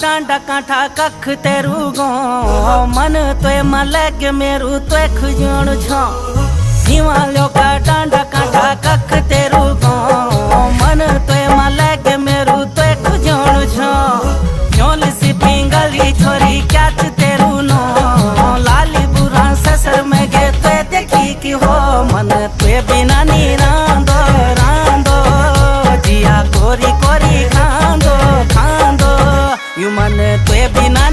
डांडा कांठा कख तेरू गो मन तोय मलग मेरू तोय खुजण छो हिमालय का डांडा कांठा कख तेरू गो मन तोय मलग मेरू तोय खुजण छो क्यों सी पिंगली छोरी क्याच तेरू नो लाली बुरा ससर में गे तोय देखी कि हो मन तोय बिना नी रांदो रांदो जिया कोरी कोरी खांदो खांदो यू मन तोय बिना